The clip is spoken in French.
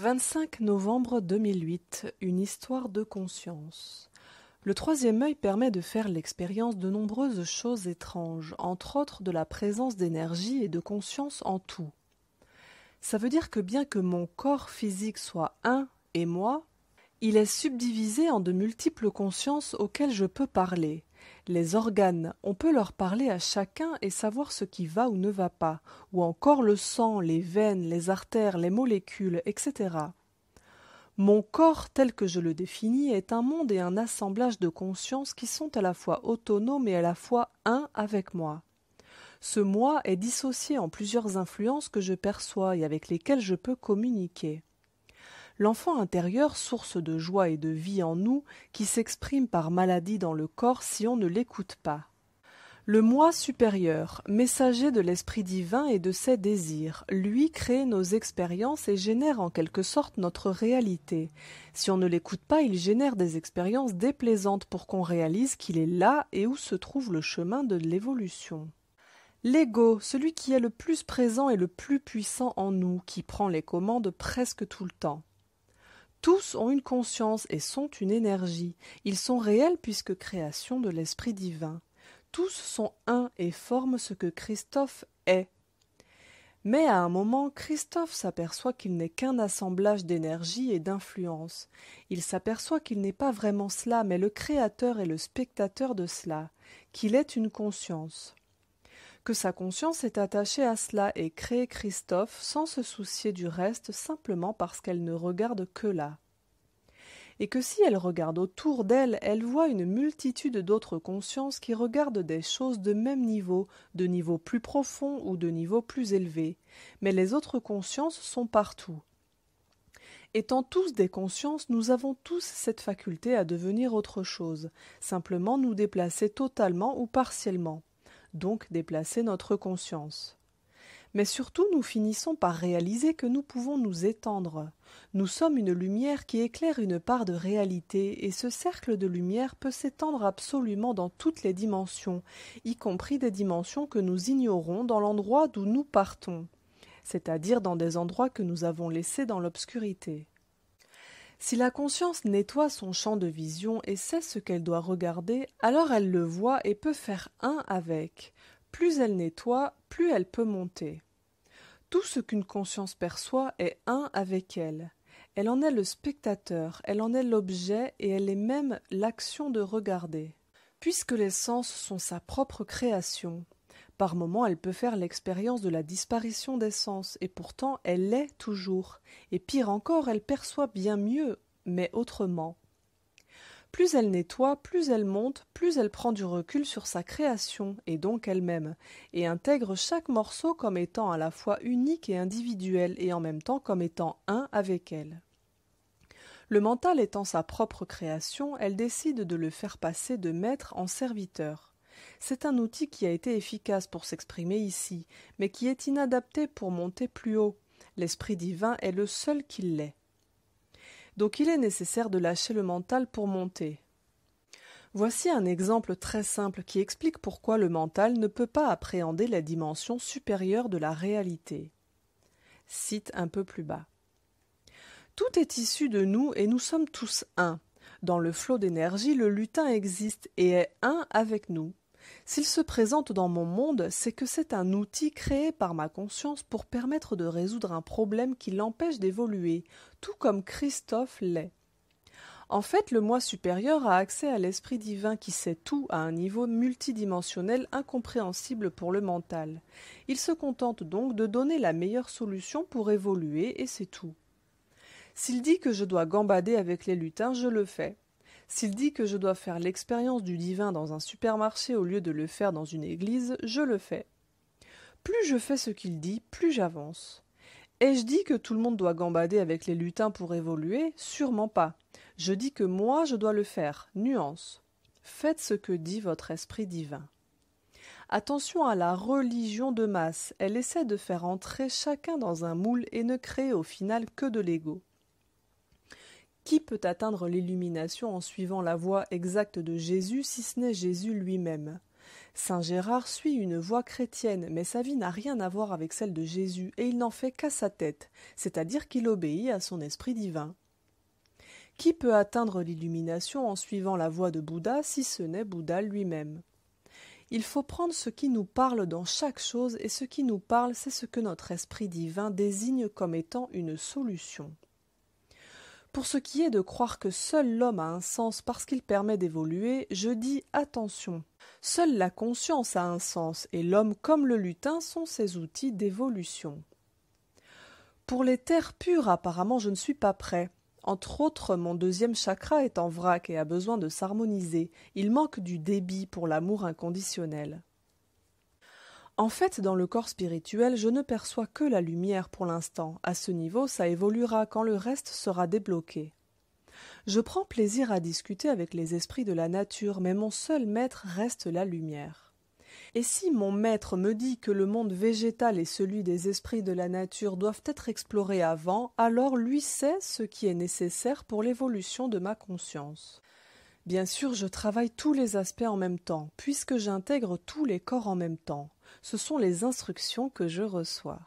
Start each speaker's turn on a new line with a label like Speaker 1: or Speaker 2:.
Speaker 1: 25 novembre 2008, une histoire de conscience. Le troisième œil permet de faire l'expérience de nombreuses choses étranges, entre autres de la présence d'énergie et de conscience en tout. Ça veut dire que bien que mon corps physique soit un et moi, il est subdivisé en de multiples consciences auxquelles je peux parler. Les organes, on peut leur parler à chacun et savoir ce qui va ou ne va pas, ou encore le sang, les veines, les artères, les molécules, etc. Mon corps, tel que je le définis, est un monde et un assemblage de consciences qui sont à la fois autonomes et à la fois un avec moi. Ce moi est dissocié en plusieurs influences que je perçois et avec lesquelles je peux communiquer. L'enfant intérieur, source de joie et de vie en nous, qui s'exprime par maladie dans le corps si on ne l'écoute pas. Le moi supérieur, messager de l'esprit divin et de ses désirs, lui crée nos expériences et génère en quelque sorte notre réalité. Si on ne l'écoute pas, il génère des expériences déplaisantes pour qu'on réalise qu'il est là et où se trouve le chemin de l'évolution. L'ego, celui qui est le plus présent et le plus puissant en nous, qui prend les commandes presque tout le temps. Tous ont une conscience et sont une énergie. Ils sont réels puisque création de l'esprit divin. Tous sont un et forment ce que Christophe est. Mais à un moment, Christophe s'aperçoit qu'il n'est qu'un assemblage d'énergie et d'influence. Il s'aperçoit qu'il n'est pas vraiment cela, mais le créateur et le spectateur de cela, qu'il est une conscience. Que sa conscience est attachée à cela et crée Christophe sans se soucier du reste simplement parce qu'elle ne regarde que là. Et que si elle regarde autour d'elle, elle voit une multitude d'autres consciences qui regardent des choses de même niveau, de niveau plus profond ou de niveau plus élevé. Mais les autres consciences sont partout. Étant tous des consciences, nous avons tous cette faculté à devenir autre chose, simplement nous déplacer totalement ou partiellement. Donc déplacer notre conscience. Mais surtout, nous finissons par réaliser que nous pouvons nous étendre. Nous sommes une lumière qui éclaire une part de réalité, et ce cercle de lumière peut s'étendre absolument dans toutes les dimensions, y compris des dimensions que nous ignorons dans l'endroit d'où nous partons, c'est-à-dire dans des endroits que nous avons laissés dans l'obscurité. Si la conscience nettoie son champ de vision et sait ce qu'elle doit regarder, alors elle le voit et peut faire un avec. Plus elle nettoie, plus elle peut monter. Tout ce qu'une conscience perçoit est un avec elle. Elle en est le spectateur, elle en est l'objet et elle est même l'action de regarder. Puisque les sens sont sa propre création, par moments elle peut faire l'expérience de la disparition des sens et pourtant elle l'est toujours. Et pire encore, elle perçoit bien mieux, mais autrement. Plus elle nettoie, plus elle monte, plus elle prend du recul sur sa création, et donc elle-même, et intègre chaque morceau comme étant à la fois unique et individuel, et en même temps comme étant un avec elle. Le mental étant sa propre création, elle décide de le faire passer de maître en serviteur. C'est un outil qui a été efficace pour s'exprimer ici, mais qui est inadapté pour monter plus haut. L'esprit divin est le seul qui l'est. Donc il est nécessaire de lâcher le mental pour monter. Voici un exemple très simple qui explique pourquoi le mental ne peut pas appréhender les dimensions supérieures de la réalité. Cite un peu plus bas. Tout est issu de nous et nous sommes tous un. Dans le flot d'énergie, le lutin existe et est un avec nous. S'il se présente dans mon monde, c'est que c'est un outil créé par ma conscience pour permettre de résoudre un problème qui l'empêche d'évoluer, tout comme Christophe l'est. En fait, le moi supérieur a accès à l'esprit divin qui sait tout à un niveau multidimensionnel incompréhensible pour le mental. Il se contente donc de donner la meilleure solution pour évoluer et c'est tout. S'il dit que je dois gambader avec les lutins, je le fais. S'il dit que je dois faire l'expérience du divin dans un supermarché au lieu de le faire dans une église, je le fais. Plus je fais ce qu'il dit, plus j'avance. Ai-je dit que tout le monde doit gambader avec les lutins pour évoluer? Sûrement pas. Je dis que moi je dois le faire. Nuance. Faites ce que dit votre esprit divin. Attention à la religion de masse. Elle essaie de faire entrer chacun dans un moule et ne crée au final que de l'ego. Qui peut atteindre l'illumination en suivant la voie exacte de Jésus si ce n'est Jésus lui-même? Saint Gérard suit une voie chrétienne, mais sa vie n'a rien à voir avec celle de Jésus, et il n'en fait qu'à sa tête, c'est-à-dire qu'il obéit à son esprit divin. Qui peut atteindre l'illumination en suivant la voie de Bouddha si ce n'est Bouddha lui-même? Il faut prendre ce qui nous parle dans chaque chose, et ce qui nous parle, c'est ce que notre esprit divin désigne comme étant une solution. Pour ce qui est de croire que seul l'homme a un sens parce qu'il permet d'évoluer, je dis attention. Seule la conscience a un sens, et l'homme comme le lutin sont ses outils d'évolution. Pour les terres pures, apparemment, je ne suis pas prêt. Entre autres, mon deuxième chakra est en vrac et a besoin de s'harmoniser. Il manque du débit pour l'amour inconditionnel. En fait, dans le corps spirituel, je ne perçois que la lumière pour l'instant. À ce niveau, ça évoluera quand le reste sera débloqué. Je prends plaisir à discuter avec les esprits de la nature, mais mon seul maître reste la lumière. Et si mon maître me dit que le monde végétal et celui des esprits de la nature doivent être explorés avant, alors lui sait ce qui est nécessaire pour l'évolution de ma conscience. Bien sûr, je travaille tous les aspects en même temps, puisque j'intègre tous les corps en même temps. Ce sont les instructions que je reçois.